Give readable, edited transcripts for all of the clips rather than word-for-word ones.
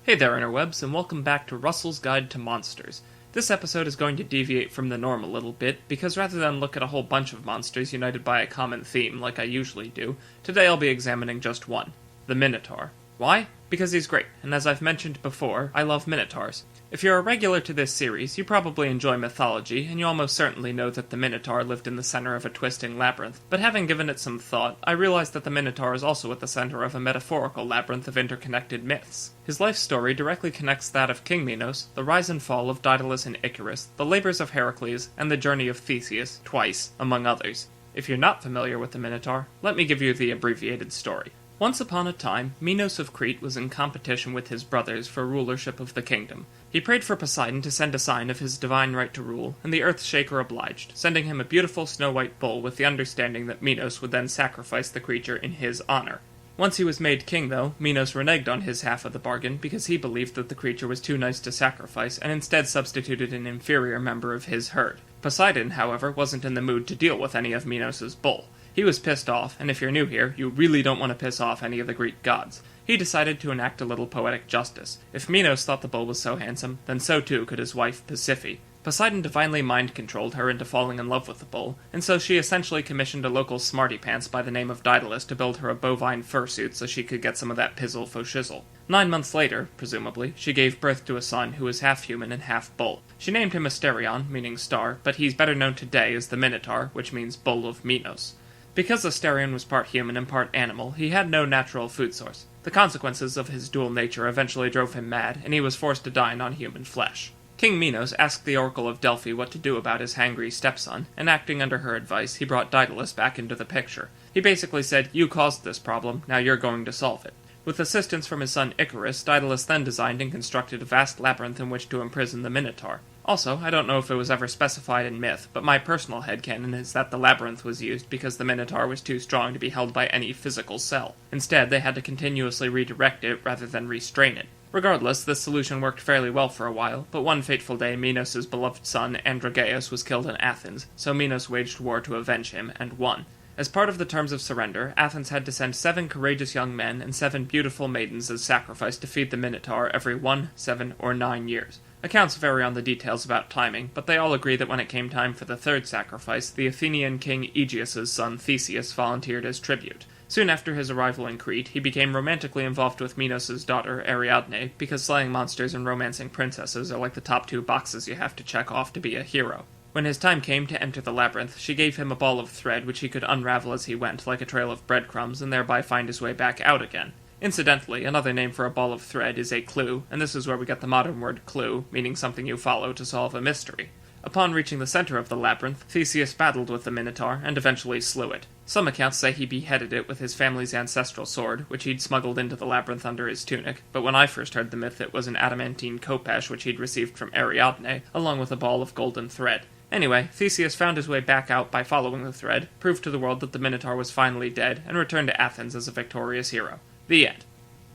Hey there, interwebs, and welcome back to Russell's Guide to Monsters. This episode is going to deviate from the norm a little bit, because rather than look at a whole bunch of monsters united by a common theme like I usually do, today I'll be examining just one, the Minotaur. Why? Because he's great, and as I've mentioned before, I love Minotaurs. If you're a regular to this series, you probably enjoy mythology, and you almost certainly know that the Minotaur lived in the center of a twisting labyrinth. But having given it some thought, I realized that the Minotaur is also at the center of a metaphorical labyrinth of interconnected myths. His life story directly connects that of King Minos, the rise and fall of Daedalus and Icarus, the labors of Hercules, and the journey of Theseus, twice, among others. If you're not familiar with the Minotaur, let me give you the abbreviated story. Once upon a time, Minos of Crete was in competition with his brothers for rulership of the kingdom. He prayed for Poseidon to send a sign of his divine right to rule, and the Earth-Shaker obliged, sending him a beautiful snow-white bull with the understanding that Minos would then sacrifice the creature in his honor. Once he was made king, though, Minos reneged on his half of the bargain because he believed that the creature was too nice to sacrifice and instead substituted an inferior member of his herd. Poseidon, however, wasn't in the mood to deal with any of Minos' bull. He was pissed off, and if you're new here, you really don't want to piss off any of the Greek gods. He decided to enact a little poetic justice. If Minos thought the bull was so handsome, then so too could his wife Pasiphae. Poseidon divinely mind-controlled her into falling in love with the bull, and so she essentially commissioned a local smarty-pants by the name of Daedalus to build her a bovine fursuit so she could get some of that pizzle faux shizzle. 9 months later, presumably, she gave birth to a son who was half human and half bull. She named him Asterion, meaning star, but he's better known today as the Minotaur, which means bull of Minos. Because Asterion was part human and part animal, he had no natural food source. The consequences of his dual nature eventually drove him mad, and he was forced to dine on human flesh. King Minos asked the Oracle of Delphi what to do about his hangry stepson, and acting under her advice, he brought Daedalus back into the picture. He basically said, "You caused this problem, now you're going to solve it." With assistance from his son Icarus, Daedalus then designed and constructed a vast labyrinth in which to imprison the Minotaur. Also, I don't know if it was ever specified in myth, but my personal headcanon is that the labyrinth was used because the Minotaur was too strong to be held by any physical cell. Instead, they had to continuously redirect it rather than restrain it. Regardless, this solution worked fairly well for a while, but one fateful day Minos' beloved son Androgeus was killed in Athens, so Minos waged war to avenge him, and won. As part of the terms of surrender, Athens had to send 7 courageous young men and 7 beautiful maidens as sacrifice to feed the Minotaur every 1, 7, or 9 years. Accounts vary on the details about timing, but they all agree that when it came time for the 3rd sacrifice, the Athenian king Aegeus' son Theseus volunteered as tribute. Soon after his arrival in Crete, he became romantically involved with Minos' daughter, Ariadne, because slaying monsters and romancing princesses are like the top 2 boxes you have to check off to be a hero. When his time came to enter the labyrinth, she gave him a ball of thread which he could unravel as he went, like a trail of breadcrumbs, and thereby find his way back out again. Incidentally, another name for a ball of thread is a clue, and this is where we get the modern word clue, meaning something you follow to solve a mystery. Upon reaching the center of the labyrinth, Theseus battled with the Minotaur, and eventually slew it. Some accounts say he beheaded it with his family's ancestral sword, which he'd smuggled into the labyrinth under his tunic, but when I first heard the myth it was an adamantine khopesh which he'd received from Ariadne, along with a ball of golden thread. Anyway, Theseus found his way back out by following the thread, proved to the world that the Minotaur was finally dead, and returned to Athens as a victorious hero. The end.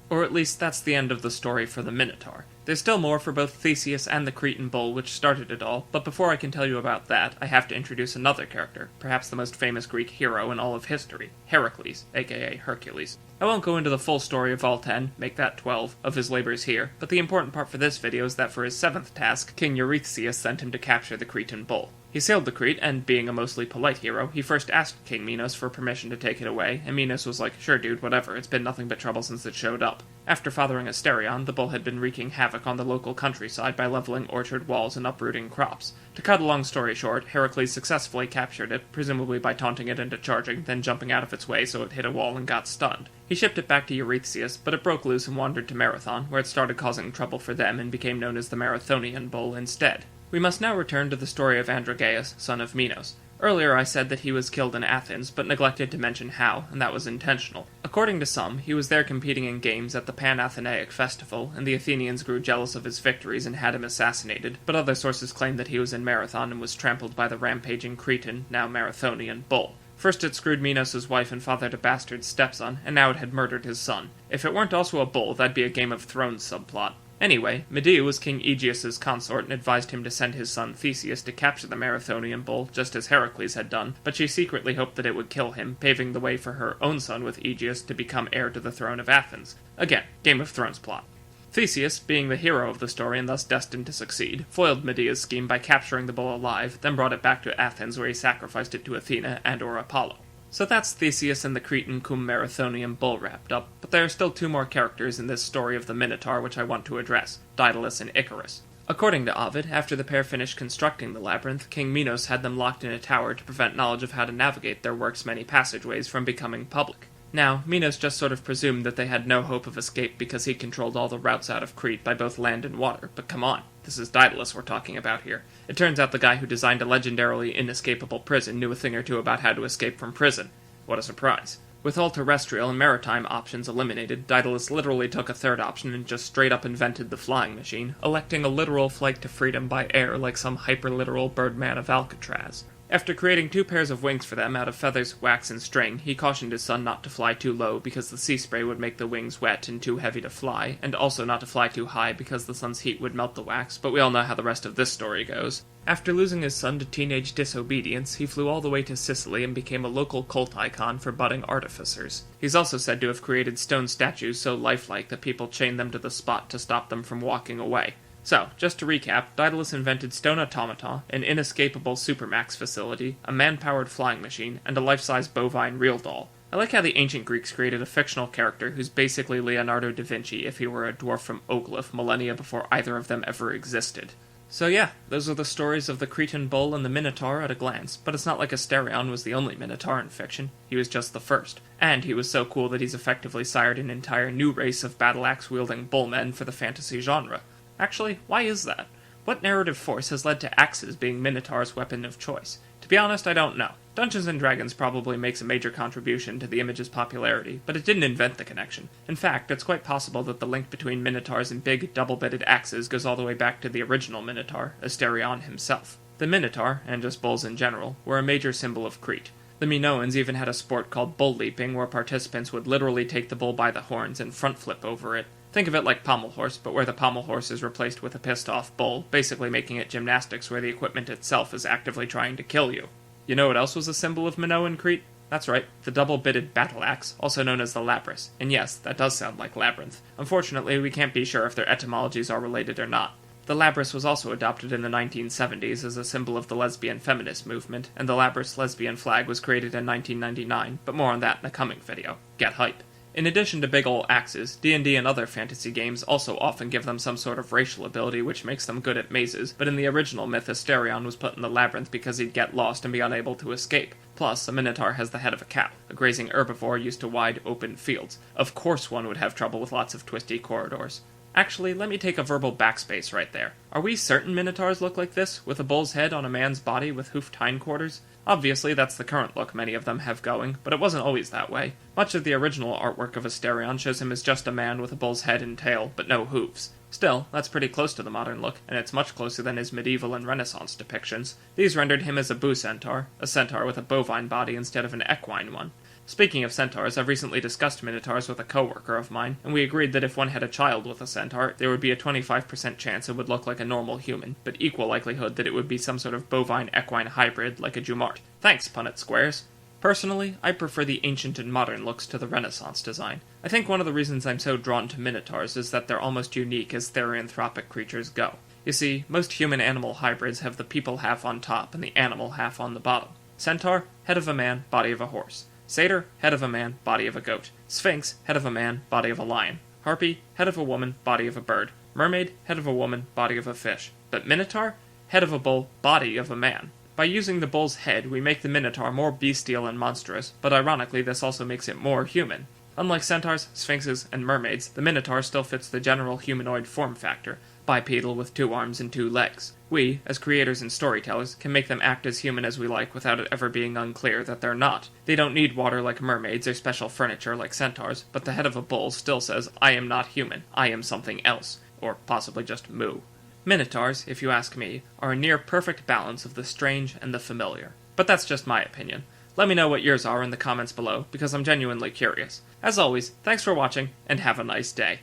Or at least that's the end of the story for the Minotaur. There's still more for both Theseus and the Cretan bull which started it all, but before I can tell you about that, I have to introduce another character, perhaps the most famous Greek hero in all of history, Hercules, aka Hercules. I won't go into the full story of all 10, make that 12, of his labors here, but the important part for this video is that for his 7th task, King Eurystheus sent him to capture the Cretan bull. He sailed to Crete, and being a mostly polite hero, he first asked King Minos for permission to take it away, and Minos was like, "Sure dude, whatever, it's been nothing but trouble since it showed up." After fathering Asterion, the bull had been wreaking havoc on the local countryside by leveling orchard walls and uprooting crops. To cut a long story short, Heracles successfully captured it, presumably by taunting it into charging, then jumping out of its way so it hit a wall and got stunned. He shipped it back to Eurystheus, but it broke loose and wandered to Marathon, where it started causing trouble for them and became known as the Marathonian bull instead. We must now return to the story of Androgeus, son of Minos. Earlier I said that he was killed in Athens, but neglected to mention how, and that was intentional. According to some, he was there competing in games at the Pan-Athenaic festival, and the Athenians grew jealous of his victories and had him assassinated, but other sources claim that he was in Marathon and was trampled by the rampaging Cretan, now Marathonian, bull. First it screwed Minos' wife and fathered a bastard stepson, and now it had murdered his son. If it weren't also a bull, that'd be a Game of Thrones subplot. Anyway, Medea was King Aegeus' consort and advised him to send his son Theseus to capture the Marathonian bull, just as Heracles had done, but she secretly hoped that it would kill him, paving the way for her own son with Aegeus to become heir to the throne of Athens. Again, Game of Thrones plot. Theseus, being the hero of the story and thus destined to succeed, foiled Medea's scheme by capturing the bull alive, then brought it back to Athens where he sacrificed it to Athena and or Apollo. So that's Theseus and the Cretan cum Marathonium bull wrapped up, but there are still two more characters in this story of the Minotaur which I want to address, Daedalus and Icarus. According to Ovid, after the pair finished constructing the labyrinth, King Minos had them locked in a tower to prevent knowledge of how to navigate their work's many passageways from becoming public. Now, Minos just sort of presumed that they had no hope of escape because he controlled all the routes out of Crete by both land and water, but come on, this is Daedalus we're talking about here. It turns out the guy who designed a legendarily inescapable prison knew a thing or two about how to escape from prison. What a surprise. With all terrestrial and maritime options eliminated, Daedalus literally took a third option and just straight up invented the flying machine, electing a literal flight to freedom by air like some hyper-literal Birdman of Alcatraz. After creating 2 pairs of wings for them out of feathers, wax, and string, he cautioned his son not to fly too low because the sea spray would make the wings wet and too heavy to fly, and also not to fly too high because the sun's heat would melt the wax, but we all know how the rest of this story goes. After losing his son to teenage disobedience, he flew all the way to Sicily and became a local cult icon for budding artificers. He's also said to have created stone statues so lifelike that people chained them to the spot to stop them from walking away. So, just to recap, Daedalus invented stone automata, an inescapable supermax facility, a man-powered flying machine, and a life-size bovine real doll. I like how the ancient Greeks created a fictional character who's basically Leonardo da Vinci if he were a dwarf from Oakleaf millennia before either of them ever existed. So yeah, those are the stories of the Cretan bull and the Minotaur at a glance, but it's not like Asterion was the only Minotaur in fiction. He was just the first. And he was so cool that he's effectively sired an entire new race of battle-axe-wielding bullmen for the fantasy genre. Actually, why is that? What narrative force has led to axes being Minotaur's weapon of choice? To be honest, I don't know. Dungeons & Dragons probably makes a major contribution to the image's popularity, but it didn't invent the connection. In fact, it's quite possible that the link between Minotaurs and big, double-bitted axes goes all the way back to the original Minotaur, Asterion himself. The Minotaur, and just bulls in general, were a major symbol of Crete. The Minoans even had a sport called bull leaping, where participants would literally take the bull by the horns and front flip over it. Think of it like pommel horse, but where the pommel horse is replaced with a pissed-off bull, basically making it gymnastics where the equipment itself is actively trying to kill you. You know what else was a symbol of Minoan Crete? That's right, the double-bitted battle axe, also known as the labyrinth. And yes, that does sound like labyrinth. Unfortunately, we can't be sure if their etymologies are related or not. The labyrinth was also adopted in the 1970s as a symbol of the lesbian feminist movement, and the labyrinth lesbian flag was created in 1999, but more on that in a coming video. Get hype. In addition to big ol' axes, D&D and other fantasy games also often give them some sort of racial ability which makes them good at mazes, but in the original myth Asterion was put in the labyrinth because he'd get lost and be unable to escape. Plus, a minotaur has the head of a cow, a grazing herbivore used to wide open fields. Of course one would have trouble with lots of twisty corridors. Actually, let me take a verbal backspace right there. Are we certain minotaurs look like this, with a bull's head on a man's body with hoofed hindquarters? Obviously, that's the current look many of them have going, but it wasn't always that way. Much of the original artwork of Asterion shows him as just a man with a bull's head and tail, but no hooves. Still, that's pretty close to the modern look, and it's much closer than his medieval and Renaissance depictions. These rendered him as a bucentaur, a centaur with a bovine body instead of an equine one. Speaking of centaurs, I've recently discussed minotaurs with a coworker of mine, and we agreed that if one had a child with a centaur, there would be a 25% chance it would look like a normal human, but equal likelihood that it would be some sort of bovine-equine hybrid like a Jumart. Thanks, Punnett Squares. Personally, I prefer the ancient and modern looks to the Renaissance design. I think one of the reasons I'm so drawn to minotaurs is that they're almost unique as therianthropic creatures go. You see, most human-animal hybrids have the people half on top and the animal half on the bottom. Centaur, head of a man, body of a horse. Satyr, head of a man, body of a goat. Sphinx, head of a man, body of a lion. Harpy, head of a woman, body of a bird. Mermaid, head of a woman, body of a fish. But Minotaur, head of a bull, body of a man. By using the bull's head, we make the Minotaur more bestial and monstrous, but ironically this also makes it more human. Unlike centaurs, sphinxes, and mermaids, the Minotaur still fits the general humanoid form factor, bipedal with 2 arms and 2 legs. We, as creators and storytellers, can make them act as human as we like without it ever being unclear that they're not. They don't need water like mermaids or special furniture like centaurs, but the head of a bull still says, I am not human, I am something else. Or possibly just moo. Minotaurs, if you ask me, are a near perfect balance of the strange and the familiar. But that's just my opinion. Let me know what yours are in the comments below, because I'm genuinely curious. As always, thanks for watching, and have a nice day.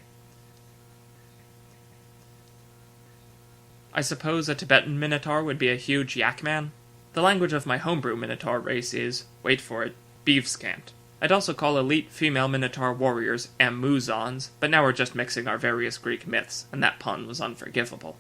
I suppose a Tibetan Minotaur would be a huge yak man? The language of my homebrew Minotaur race is, wait for it, Beevscant. I'd also call elite female Minotaur warriors Amuzons, but now we're just mixing our various Greek myths, and that pun was unforgivable.